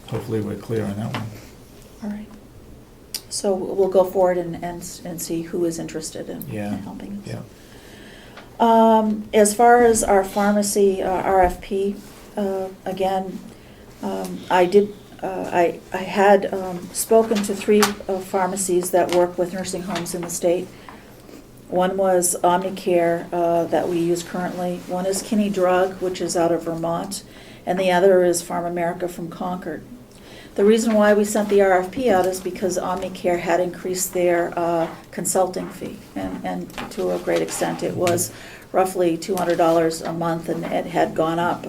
hopefully we're clear on that one. All right. So we'll go forward and see who is interested in helping us. Yeah. As far as our pharmacy RFP, again, I had spoken to 3 pharmacies that work with nursing homes in the state. One was Omnicare that we use currently. One is Kinney Drug, which is out of Vermont, and the other is Farm America from Concord. The reason why we sent the RFP out is because Omnicare had increased their consulting fee, and to a great extent it was roughly $200 a month, and it had gone up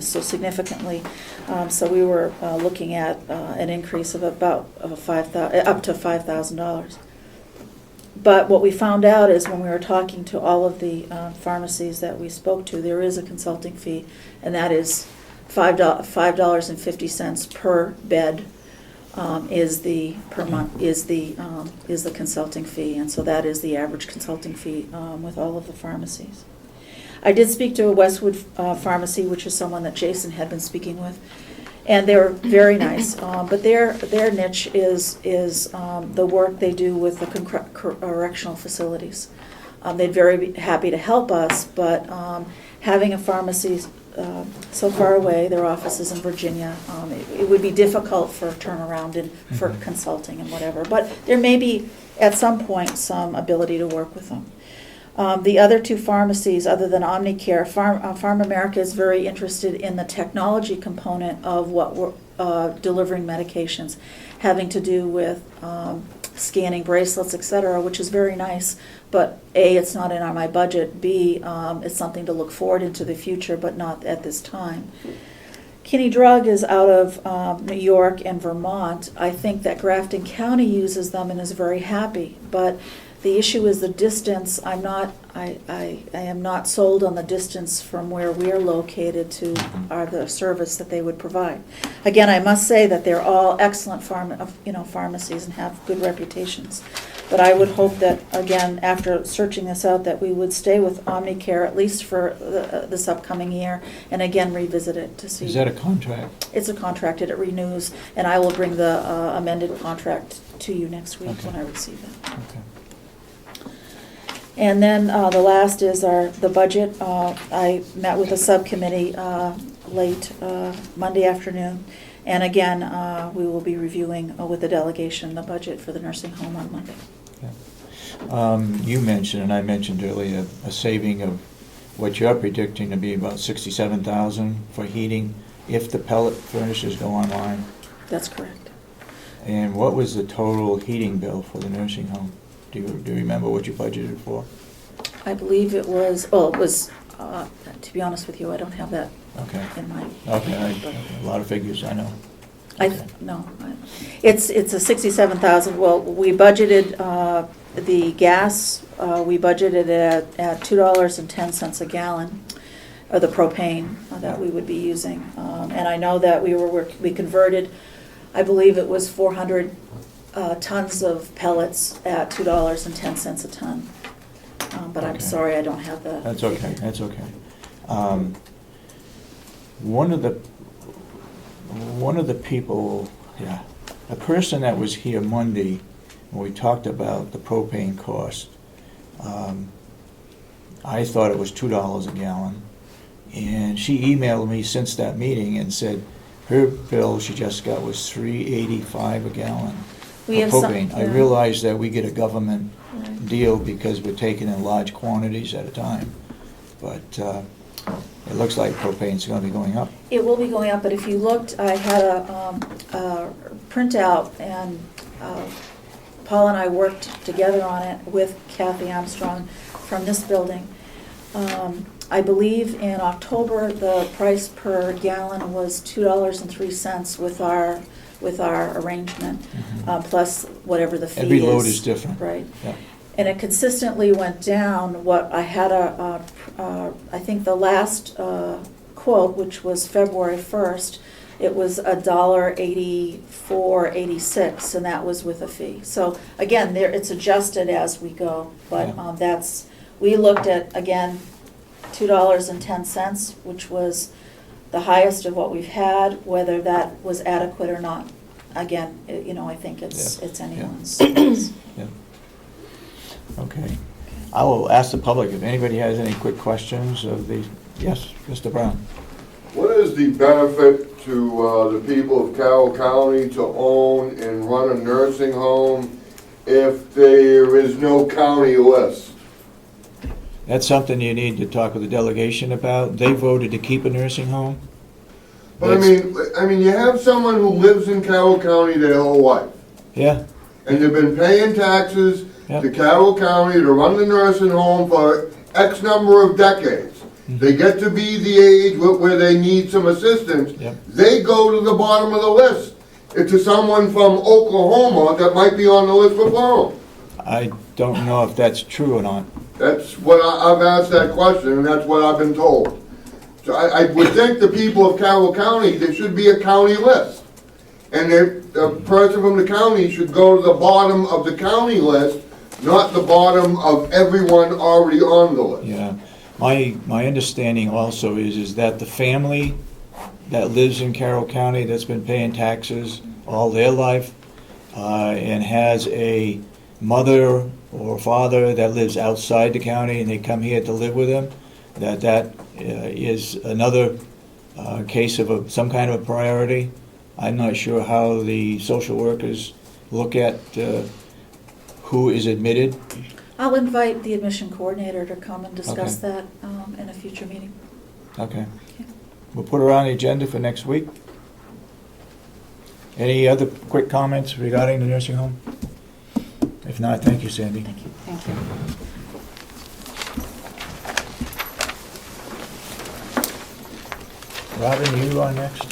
so significantly. So we were looking at an increase of about up to $5,000. But what we found out is when we were talking to all of the pharmacies that we spoke to, there is a consulting fee, and that is $5.50 per bed is the per month is the consulting fee, and so that is the average consulting fee with all of the pharmacies. I did speak to a Westwood pharmacy, which is someone that Jason had been speaking with, and they were very nice. But their niche is the work they do with the correctional facilities. They'd very be happy to help us, but having a pharmacy so far away, their office is in Virginia, it would be difficult for turnaround and for consulting and whatever. But there may be, at some point, some ability to work with them. The other 2 pharmacies, other than Omnicare, Farm America is very interested in the technology component of what we're delivering medications, having to do with scanning bracelets, etc., which is very nice. But A, it's not in my budget. B, it's something to look forward into the future, but not at this time. Kinney Drug is out of New York and Vermont. I think that Grafton County uses them and is very happy, but the issue is the distance. I am not sold on the distance from where we are located to the service that they would provide. Again, I must say that they're all excellent pharmacies and have good reputations. But I would hope that, again, after searching this out, that we would stay with Omnicare at least for this upcoming year, and again revisit it to see. Is that a contract? It's a contract, it renews, and I will bring the amended contract to you next week when I receive it. Okay. And then the last is the budget. I met with a subcommittee late Monday afternoon. And again, we will be reviewing with the delegation the budget for the nursing home on Monday. Okay. You mentioned, and I mentioned earlier, a saving of what you're predicting to be about $67,000 for heating if the pellet furnaces go online. That's correct. And what was the total heating bill for the nursing home? Do you remember what you budgeted for? I believe it was, to be honest with you, I don't have that in mind. Okay, a lot of figures, I know. It's a $67,000. Well, we budgeted the gas. We budgeted it at $2.10 a gallon, or the propane that we would be using. And I know that we converted, I believe it was 400 tons of pellets at $2.10 a ton. But I'm sorry, I don't have the. That's okay. That's okay. One of the people, a person that was here Monday when we talked about the propane cost, I thought it was $2 a gallon, and she emailed me since that meeting and said her bill she just got was $3.85 a gallon for propane. I realize that we get a government deal because we're taking in large quantities at a time, but it looks like propane's going to be going up. It will be going up, but if you looked, I had a printout, and Paul and I worked together on it with Kathy Armstrong from this building. I believe in October the price per gallon was $2.03 with our arrangement, plus whatever the fee is. Every load is different. Right. Yeah. And it consistently went down. What I had I think the last quote, which was February 1st, it was $1.8486, and that was with a fee. So again, it's adjusted as we go, but we looked at, again, $2.10, which was the highest of what we've had. Whether that was adequate or not, again, I think it's anyone's. Yeah. Okay. I will ask the public if anybody has any quick questions of the, yes, Mr. Brown. What is the benefit to the people of Carroll County to own and run a nursing home if there is no county list? That's something you need to talk with the delegation about. They voted to keep a nursing home. But I mean, you have someone who lives in Carroll County their whole life, Yeah, and they've been paying taxes Yep. to Carroll County to run the nursing home for X number of decades. They get to be the age where they need some assistance. Yep. They go to the bottom of the list. It's to someone from Oklahoma that might be on the list before them. I don't know if that's true or not. That's what I've asked that question, and that's what I've been told. So I would think the people of Carroll County, there should be a county list. And the person from the county should go to the bottom of the county list, not the bottom of everyone already on the list. Yeah. My understanding also is that the family that lives in Carroll County that's been paying taxes all their life and has a mother or father that lives outside the county and they come here to live with them, that is another case of some kind of a priority. I'm not sure how the social workers look at who is admitted. I'll invite the admission coordinator to come and discuss Okay. that in a future meeting. Okay. We'll put her on the agenda for next week. Any other quick comments regarding the nursing home? If not, thank you, Sandy. Thank you. Thank you. Robin, you are next.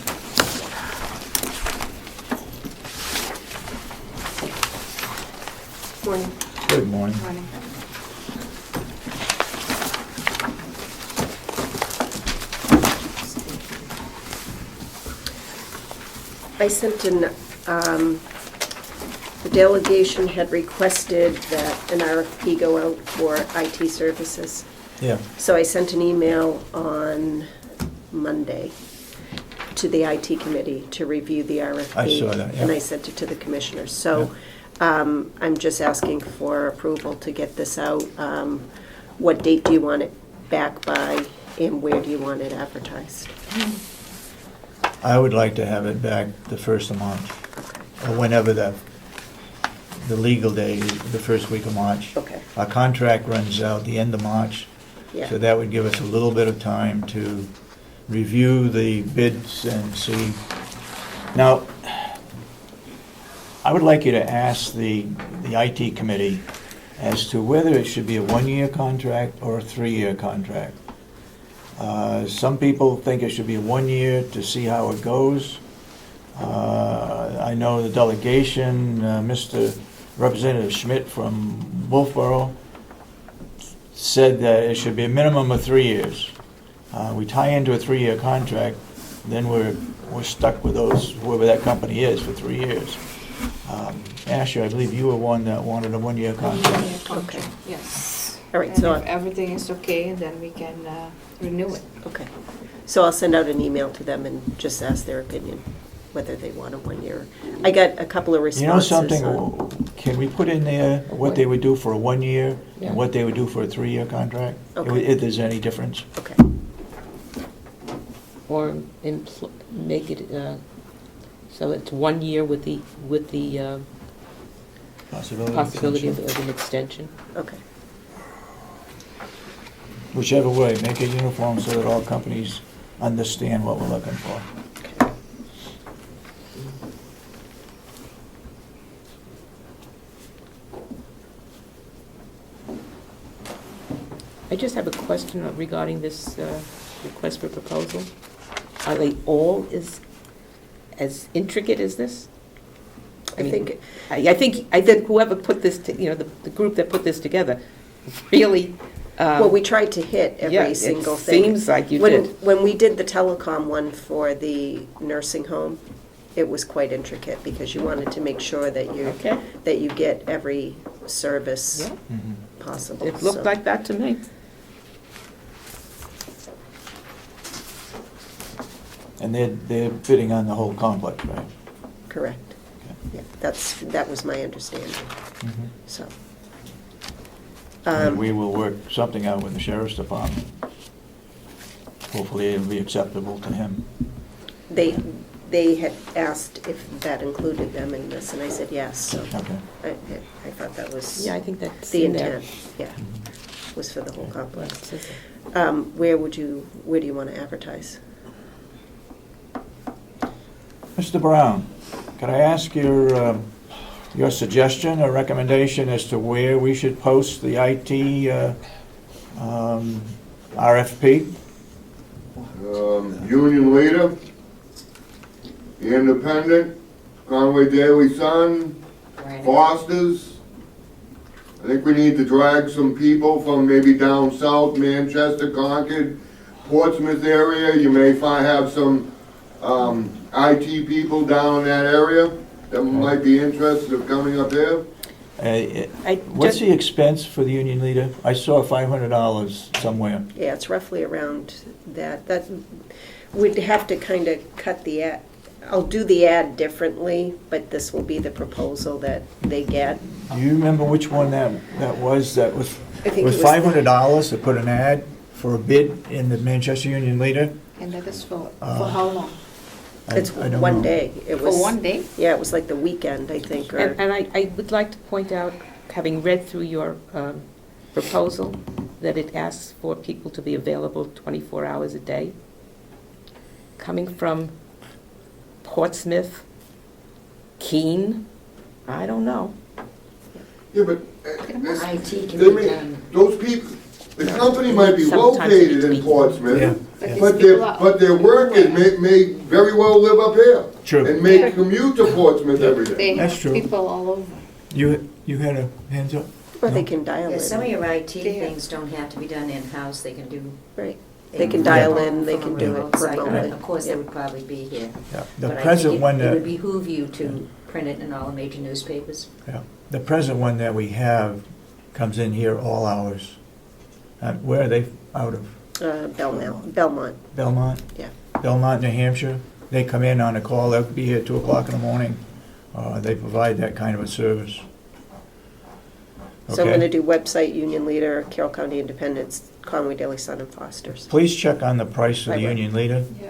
Morning. Good morning. Morning. I sent in, the delegation had requested that an RFP go out for IT services. Yeah. So I sent an email on Monday to the IT committee to review the RFP. I saw that, yeah. And I sent it to the commissioners. So I'm just asking for approval to get this out. What date do you want it back by, and where do you want it advertised? I would like to have it back the 1st of March, or whenever the legal day is, the first week of March. Okay. Our contract runs out the end of March, Yeah. so that would give us a little bit of time to review the bids and see. Now, I would like you to ask the IT committee as to whether it should be a 1-year contract or a 3-year contract. Some people think it should be 1 year to see how it goes. I know the delegation, Mr. Representative Schmidt from Wolfboro, said that it should be a minimum of 3 years. We tie into a 3-year contract, then we're stuck with whoever that company is for 3 years. Asher, I believe you were one that wanted a 1-year contract. Okay. Yes. All right, And so if everything is okay, then we can renew it. Okay. So I'll send out an email to them and just ask their opinion, whether they want a 1 year. I got a couple of You know responses. something, can we put in there what they would do for a 1 year Yeah. and what they would do for a 3-year contract? Okay. If there's any difference. Okay. Or make it, so it's 1 year with the possibility of an extension. Okay. Whichever way, make it uniform so that all companies understand what we're looking for. Okay. I just have a question regarding this request for proposal. Are they all as intricate as this? I think, I think whoever put this, the group that put this together, really. well, we tried to hit every single thing. It seems like you When- did. When we did the telecom one for the nursing home, it was quite intricate because you wanted to make sure that Okay. you get every service Yeah, Mhm. possible. it looked so. like that to me. And they're bidding on the whole complex, right? Correct. Yeah, that was my understanding, Mhm. so. And we will work something out with the sheriff's department. Hopefully it'll be acceptable to him. They had asked if that included them in this, and I said yes, so Okay. I thought that was Yeah, I think that's the in there. intent, yeah, Mhm. was for the whole Well, complex. it says it. Where do you want to advertise? Mr. Brown, could I ask your suggestion or recommendation as to where we should post the IT RFP? Union Leader, The Independent, Conway Daily Sun, Foster's. I think we need to drag some people from maybe down south, Manchester, Concord, Portsmouth area. You may have some IT people down in that area that might be interested in coming up here. What's the expense for the union leader? I saw $500 somewhere. Yeah, it's roughly around that. That, we'd have to kind of cut the ad. I'll do the ad differently, but this will be the proposal that they get. Do you remember which one that was? That was, I think it was it was the- $500 to put an ad for a bid in the Manchester Union Leader? And that is for how long? It's I don't one know. day. It was, For one day? Yeah, it was like the weekend, I think, or, And I would like to point out, having read through your proposal, that it asks for people to be available 24 hours a day. Coming from Portsmouth, Keene, I don't know. Yeah, but IT can they be may, done. those people, the company might be Sometimes located it's in weekly. Portsmouth, Yeah. but their workers may very well live up here. True. And may commute to Portsmouth every day. They That's have true. people all over. You had a hands up? or they No? can dial Yeah, some of in. your IT They have- things don't have to be done in-house, they can do. Right. They can dial in, they from can a do it remote site. remotely. Of course, they Yeah. would probably be here. Yeah. The But I present think one it would that, behoove you to print it in all the major newspapers. yeah, the present one that we have comes in here all hours. Where are they out of? Belmont, Belmont? yeah. Belmont, New Hampshire. They come in on a call, they'll be here at 2 o'clock in the morning. They provide that kind of a service. So I'm going to Okay. do website, Union Leader, Carroll County Independence, Conway Daily Sun, and Foster's. Please check on the price of I the will. union leader. Yeah.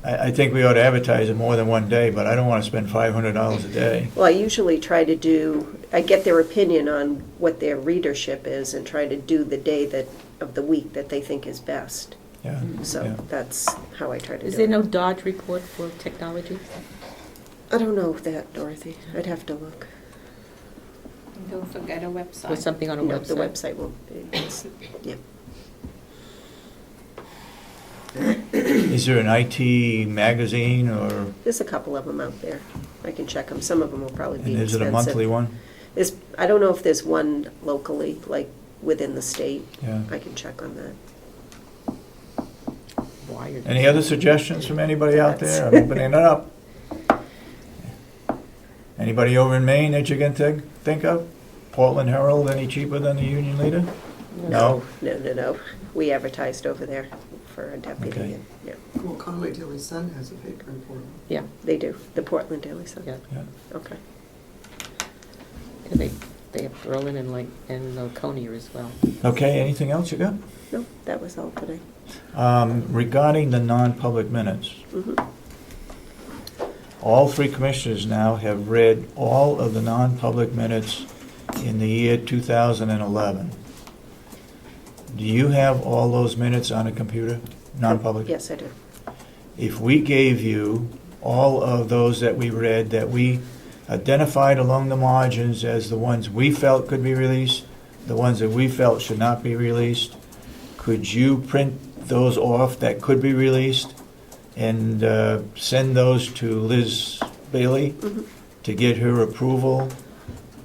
I think we ought to advertise it more than one day, but I don't want to spend $500 a day. Well, I usually try to do, I get their opinion on what their readership is and try to do the day of the week that they think is best. Yeah. So Yeah. that's how I try to do it. Is there no Dodge report for technology? I don't know that, Dorothy. I'd have to look. And don't forget a Or website. something on a No, website? the website won't, yeah. Is there an IT magazine or, There's a couple of them out there. I can check them. Some of them will probably be and is expensive. it a monthly one? I don't know if there's one locally, like within the state. Yeah. I can check on that. Wired. Any other suggestions from anybody out there? I'm opening it up. Anybody over in Maine that you can think of? Portland Herald, any cheaper than the Union Leader? No? No. We advertised over there for a deputy. Okay. and- Yeah, Well, Conway Daily Sun has a paper in Portland. Yeah, they do. The Portland Daily Sun. yeah. Yeah. Okay. And they have Berlin and Laconia as well. Okay, anything else you got? No, that was all today. Regarding the non-public minutes, Mhm. all 3 commissioners now have read all of the non-public minutes in the year 2011. Do you have all those minutes on a computer, non-public? Yes, I do. If we gave you all of those that we read, that we identified along the margins as the ones we felt could be released, the ones that we felt should not be released, could you print those off that could be released and send those to Liz Bailey Mhm. to get her approval,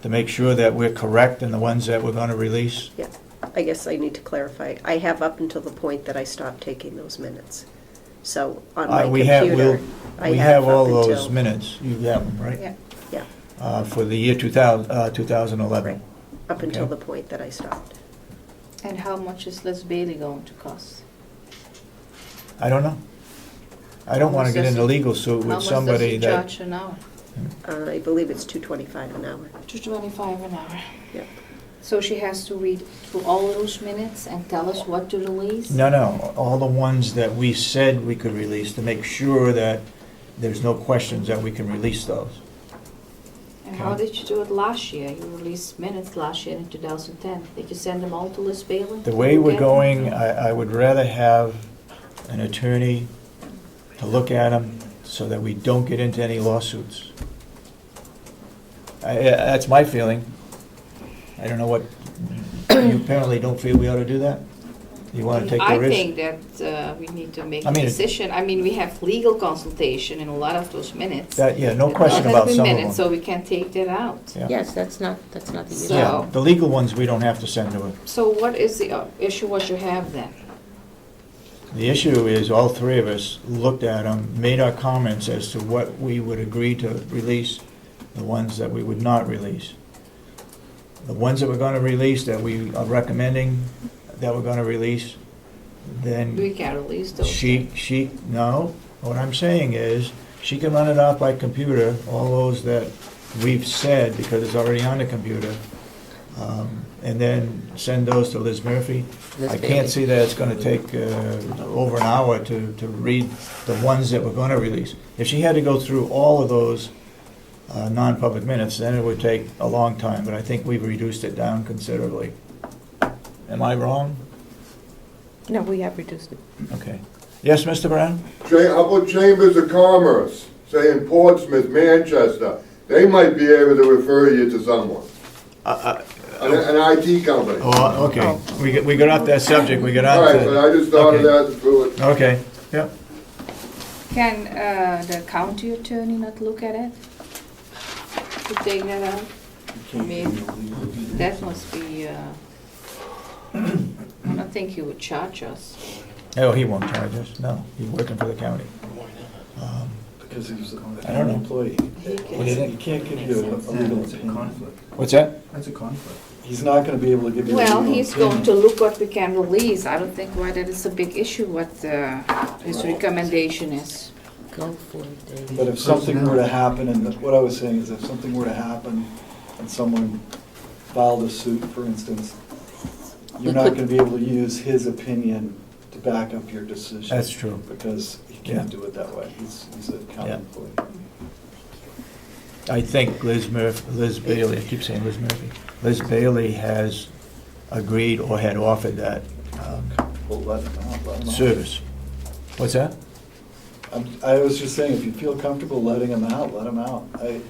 to make sure that we're correct in the ones that we're going to release? Yeah. I guess I need to clarify. I have up until the point that I stopped taking those minutes. So on my We have, computer, I we have have all up those until. minutes. You have them, right? Yeah. Yeah, For the year 2011. Right. Up until Okay. the point that I stopped. And how much is Liz Bailey going to cost? I don't know. I don't wanna get in a legal suit with somebody How that, much does he charge an hour? I believe it's $2.25 an hour. $2.25 an hour. Yep. So she has to read through all of those minutes and tell us what to release? no, all the ones that we said we could release, to make sure that there's no questions that we can release those. And how did you do it last year? You released minutes last year in 2010. Did you send them all to Liz Bailey? The way we're going, I would rather have an attorney to look at them so that we don't get into any lawsuits. That's my feeling. I don't know what, you apparently don't feel we ought to do that? You want to take the I risk? think that we need to make I a mean, decision. I mean, we have legal consultation in a lot of those minutes. That, yeah, no It question has about been some of minutes, them. so we can take that out. Yeah. Yes, that's not the issue. So- Yeah, the legal ones, we don't have to send to her. So what is the issue what you have then? The issue is, all three of us looked at them, made our comments as to what we would agree to release, the ones that we would not release. The ones that we're gonna release, that we are recommending that we're gonna release, then We can release those. no, what I'm saying is, she can run it off by computer, all those that we've said, because it's already on the computer, and then send those to Liz Murphy. Liz I Bailey. can't see that it's gonna take over an hour to read the ones that we're gonna release. If she had to go through all of those non-public minutes, then it would take a long time, but I think we've reduced it down considerably. Am I wrong? No, we have reduced it. Okay. Yes, Mr. Brown? How about Chambers of Commerce, say in Portsmouth, Manchester? They might be able to refer you to someone, an IT company. Oh, okay. We got off that subject, we got All on right, but I to... just thought of okay. that through it. Okay, yeah. Can the county attorney not look at it? To take that out? I mean, that must be, I don't think he would charge us. Oh, he won't charge us, no. He's working for the county. Because he's a I don't know. employee. What do you think? He can't give you a legal opinion. What's that? That's a conflict. He's not gonna be able to give you a legal Well, opinion. he's going to look what we can release. I don't think why that is a big issue, what his recommendation is. Go for it, Dave. But if something were to happen, and what I was saying is if something were to happen and someone filed a suit, for instance, you're not gonna be able to use his opinion to back up your decision. That's true. Because he Yeah. can't do it that way. He's a county Yeah. employee. I think Liz Bailey, I keep saying Liz Murphy, Liz Bailey has agreed or had offered that Well, let him out. service. What's that? I was just saying, if you feel comfortable letting him out, let him out. No, I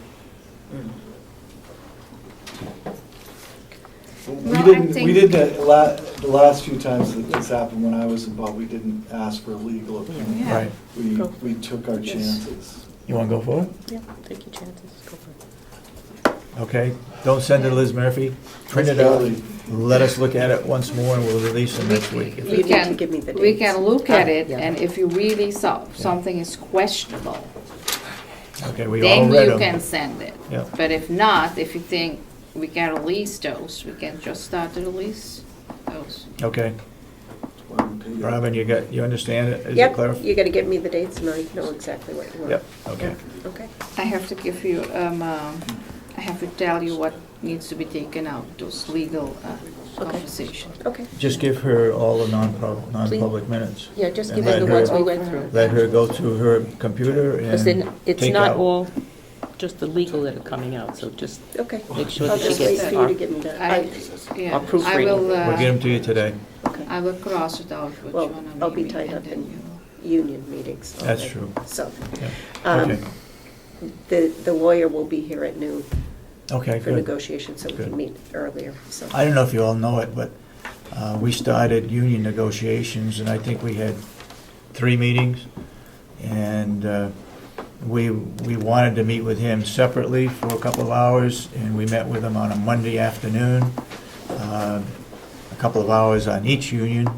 We think- didn't, the last few times that this happened, when I was involved, we didn't ask for a legal opinion. Yeah. Right. We took our chances. You want to go for it? Yeah, take your chances, go for it. Okay. Don't send it to Liz Murphy. Print it out. Let us look at it once more, and we'll release it next week. You We need to can, give me the we dates. can look at it, Yeah. and if you really saw something is questionable, Okay, we all then read you them. can send it. Yeah. But if not, if you think we can release those, we can just start to release those. Okay. That's why we pay you. Robin, you understand it? Is it Yep, clear? you gotta give me the dates and I know exactly what you want. Yep, okay. Okay. I have to give you, I have to tell you what needs to be taken out, those legal conversations. Okay. Just give her all the non-public minutes. Yeah, just And give her the let ones her- we went through. Let her go to her computer Because and then, it's take not out. all just the legal that are coming out, so just Okay. make sure I'll that she just wait gets for you our, to give me the, Yeah, Or proofread. I will, We'll get them to you today. okay. I will cross it out which Well, one I'm I'll be leaving, tied and up then in you- union meetings. all That's day. true. So, Yeah. um, Okay. the lawyer will be here at noon Okay, for good. negotiations, so we Good. can meet earlier, so. I don't know if you all know it, but we started union negotiations, and I think we had 3 meetings. And we wanted to meet with him separately for a couple of hours, and we met with him on a Monday afternoon, a couple of hours on each union.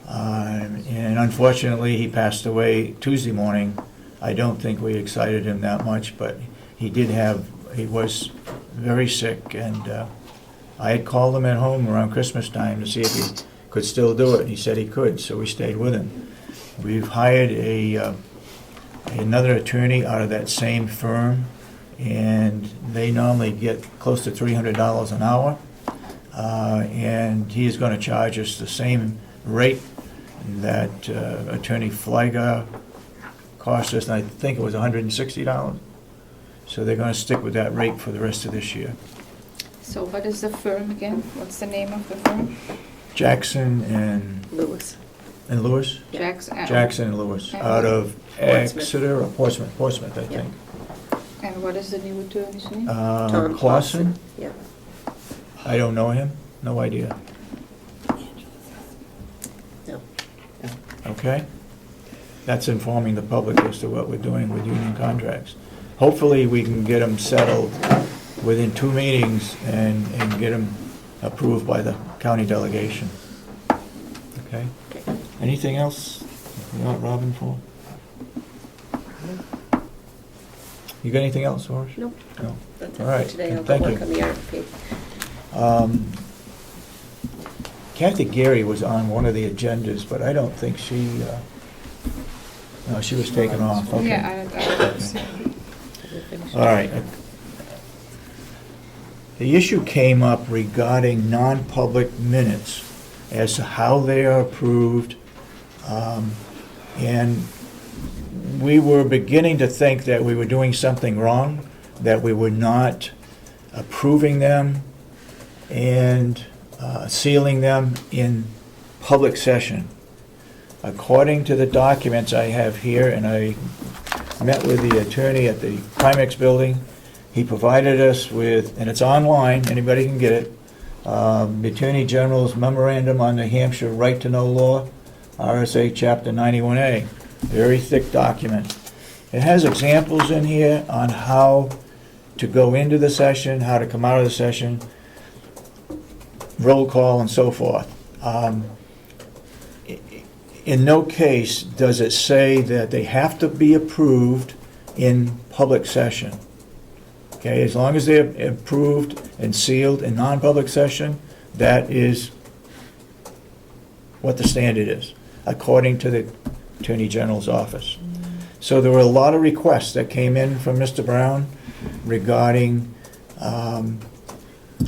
And unfortunately, he passed away Tuesday morning. I don't think we excited him that much, but he was very sick, and I had called him at home around Christmas time to see if he could still do it. He said he could, so we stayed with him. We've hired another attorney out of that same firm, and they normally get close to $300 an hour. And he is going to charge us the same rate that Attorney Fleiger cost us, and I think it was $160. So they're going to stick with that rate for the rest of this year. So what is the firm again? What's the name of the firm? Jackson and Lewis. Lewis? Jackson and Lewis, out of Portsmouth. Exeter or Portsmouth, I think. And what is the new attorney's name? Tom Clausen? Yeah. I don't know him, no idea. No. Okay? That's informing the public as to what we're doing with union contracts. Hopefully, we can get them settled within 2 meetings and get them approved by the county delegation. Okay? Okay. Anything else you want Robin for? You got anything else, Horace? Nope. No. That's All right. it for today. I'll go Thank work you. on the RFP. Kathy Gary was on one of the agendas, but I don't think she, no, she was taken off. Okay. All right. The issue came up regarding non-public minutes as to how they are approved. And we were beginning to think that we were doing something wrong, that we were not approving them and sealing them in public session. According to the documents I have here, and I met with the attorney at the Primex building, he provided us with, and it's online, anybody can get it, the Attorney General's memorandum on New Hampshire right to know law, RSA Chapter 91A. Very thick document. It has examples in here on how to go into the session, how to come out of the session, roll call, and so forth. In no case does it say that they have to be approved in public session. Okay, as long as they're approved and sealed in non-public session, that is what the standard is, according to the Attorney General's office. So there were a lot of requests that came in from Mr. Brown regarding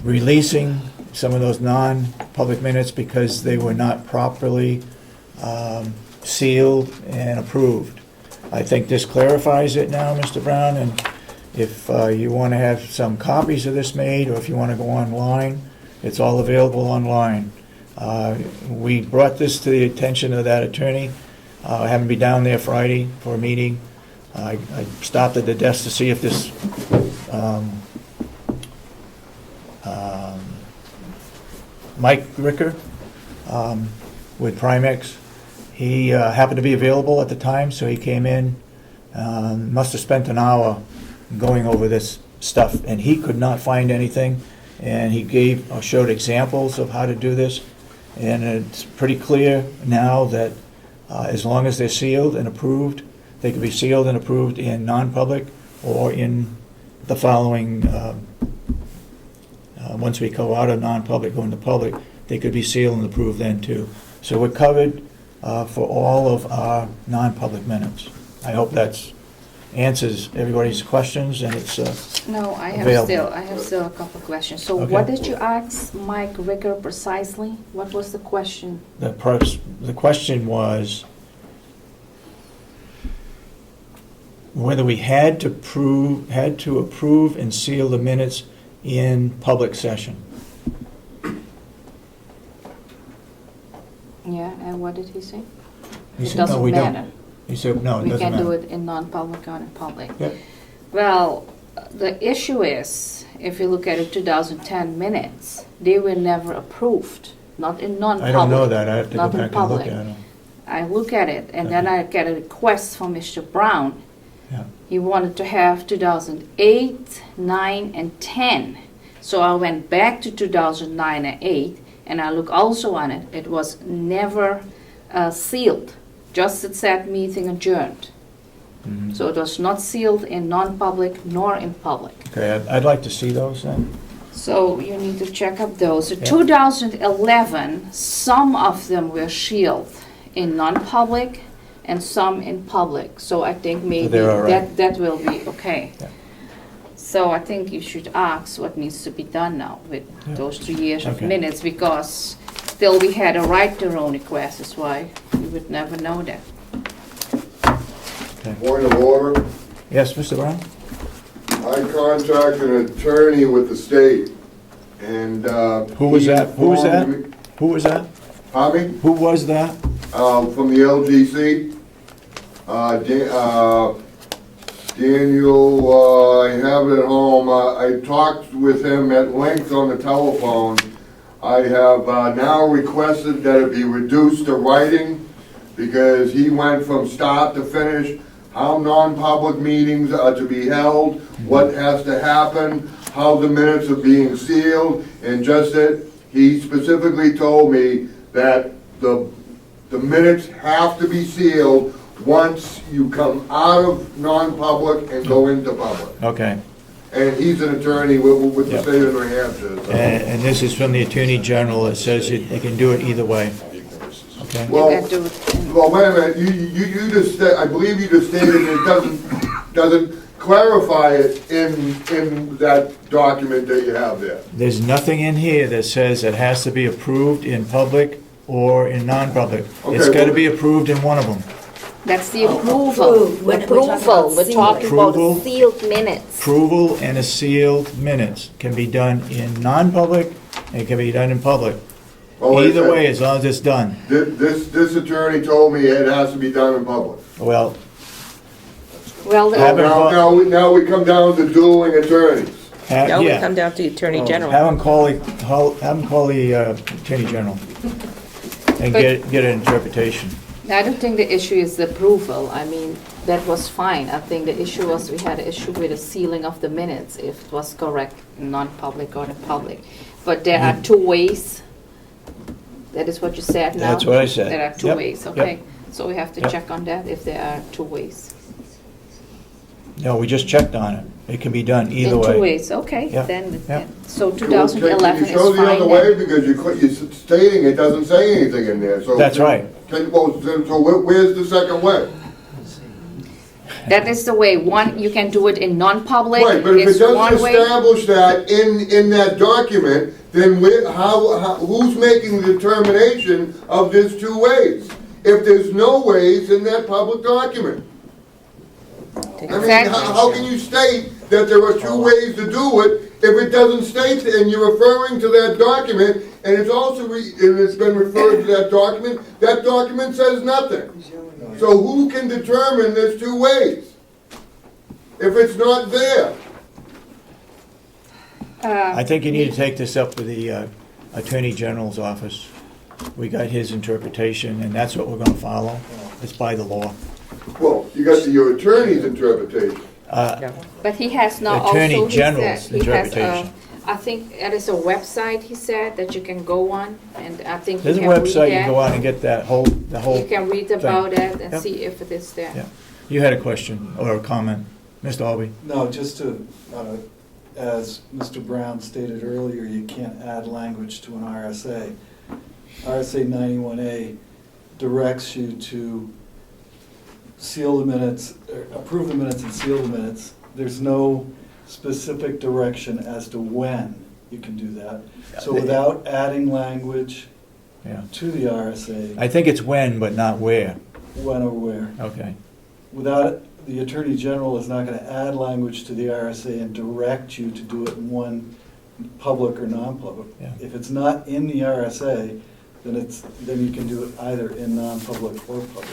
releasing some of those non-public minutes because they were not properly sealed and approved. I think this clarifies it now, Mr. Brown, and if you want to have some copies of this made, or if you want to go online, it's all available online. We brought this to the attention of that attorney. I happened to be down there Friday for a meeting. I stopped at the desk to see if this Mike Ricker with Primex, he happened to be available at the time, so he came in, must have spent an hour going over this stuff, and he could not find anything, and he showed examples of how to do this, and it's pretty clear now that as long as they're sealed and approved, they can be sealed and approved in non-public or in the following, once we go out of non-public, go into public, they could be sealed and approved then too. So we're covered for all of our non-public minutes. I hope that answers everybody's questions, and it's No, I available. have still a couple of questions. So Okay. what did you ask Mike Ricker precisely? What was the question? The question was whether we had to approve and seal the minutes in public session. Yeah, and what did he say? He It said, no, doesn't we matter. don't. He said, no, it We doesn't can do matter. it in non-public or in public. Yep. Well, the issue is, if you look at it, 2010 minutes, they were never approved, not in non-public. I don't know that, I have to go not in back and look public. at them. I look at it, and then I get a request from Mr. Brown. Yeah. He wanted to have 2008, 9, and 10. So I went back to 2009 and 8, and I look also on it. It was never sealed, just it said meeting adjourned. Mhm. So it was not sealed in non-public nor in public. Okay, I'd like to see those then. So you need to check up those. Yeah. 2011, some of them were sealed in non-public, and some in public. So I think maybe they're all right. that will be okay. Yeah. So I think you should ask what needs to be done now with Yeah. those 3 years of Okay. minutes, because still we had a right to own request, that's why we would never know that. Point of order, Yes, Mr. Brown? I contacted an attorney with the state, and, Who was that? Who was that? informed me- Who was that? Pardon me? Who was that? From the LGC. Daniel, I have it at home. I talked with him at length on the telephone. I have now requested that it be reduced to writing, because he went from start to finish, how non-public meetings are to be held, what has to happen, how the minutes are being sealed, and just that, he specifically told me that the minutes have to be sealed once you come out of non-public and go into public. Okay. And he's an attorney with the Yep. state of New Hampshire, so. And this is from the Attorney General. It says they can do it either way. Okay? Well, You can do it in- well, wait a minute, you just, I believe you just stated it doesn't clarify it in that document that you have there. There's nothing in here that says it has to be approved in public or in non-public. It's Okay, got to well- be approved in one of them. That's the approval. approved. We're talking about Approval, we're sealed. talking about Approval. sealed minutes. Approval and a sealed minutes can be done in non-public, and it can be done in public. Well, like I Either said, way, as long as it's done. This attorney told me it has to be done in public. Well, Well, Have it- Now we come down to dueling attorneys. Now we yeah. come down to the Attorney General. Have him call the Attorney General and get an interpretation. I don't think the issue is the approval. I mean, that was fine. I think the issue was we had an issue with the sealing of the minutes, if it was correct, non-public or in public. But there are two ways. That is what you said now? That's what I said. There are two Yep, ways, yep. okay. So we have to Yep. check on that, if there are two ways. No, we just checked on it. It can be done either In way. 2 ways, okay. Yep, Then, yep. so 2011 Can is you show the fine other way, then. because you're stating it doesn't say anything in there, so. That's right. Where's the second way? That is the way. One, you can do it in non-public, Right, but if it it's one doesn't way. establish that in that document, then who's making the determination of there's two ways? If there's no ways in that public document? I mean, Exactly. how can you state that there are two ways to do it if it doesn't state, and you're referring to that document, and it's also, and it's been referred to that document says nothing. So who can determine there's two ways? If it's not there? I think you need to take this up with the Attorney General's office. We got his interpretation, and that's what we're gonna follow. It's by the law. Well, you got your attorney's interpretation. Yeah. But he has now also, Attorney he General's said, he has, interpretation. I think there is a website, he said, that you can go on, and I think you There's a can read website, you can go that. on and get the whole You can read about it and Yep. see if it is there. Yeah. You had a question or a comment, Mr. Albee? No, just to, as Mr. Brown stated earlier, you can't add language to an RSA. RSA 91A directs you to seal the minutes, or approve the minutes and seal the minutes. There's no specific direction as to when you can do that. So without adding language Yeah. to the RSA, I think it's when, but not where. when or where, Okay. without, the Attorney General is not gonna add language to the RSA and direct you to do it in one, public or non-public. Yeah. If it's not in the RSA, then you can do it either in non-public or public.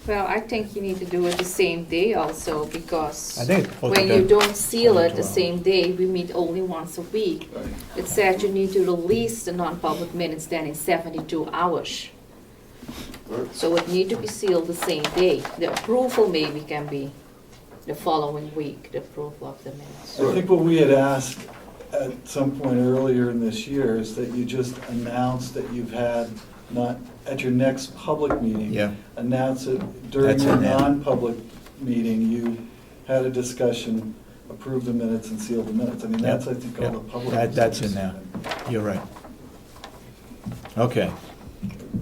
Well, I think you need to do it the same day also, because I think it's supposed to when be you done don't seal it the 12. same day, we meet only once a week. It said you need to release the non-public minutes then in 72 hours. So it need to be sealed the same day. The approval maybe can be the following week, the approval of the minutes. I think what we had asked at some point earlier in this year is that you just announce that you've had, not, at your next public meeting. Yeah. Announce it during That's your in there. non-public meeting, you had a discussion, approve the minutes and seal the minutes. I mean, that's, I think, all Yep. the public. That's in there. You're right. Okay.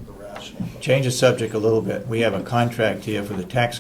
The rational. change the subject a little bit. We have a contract here for the tax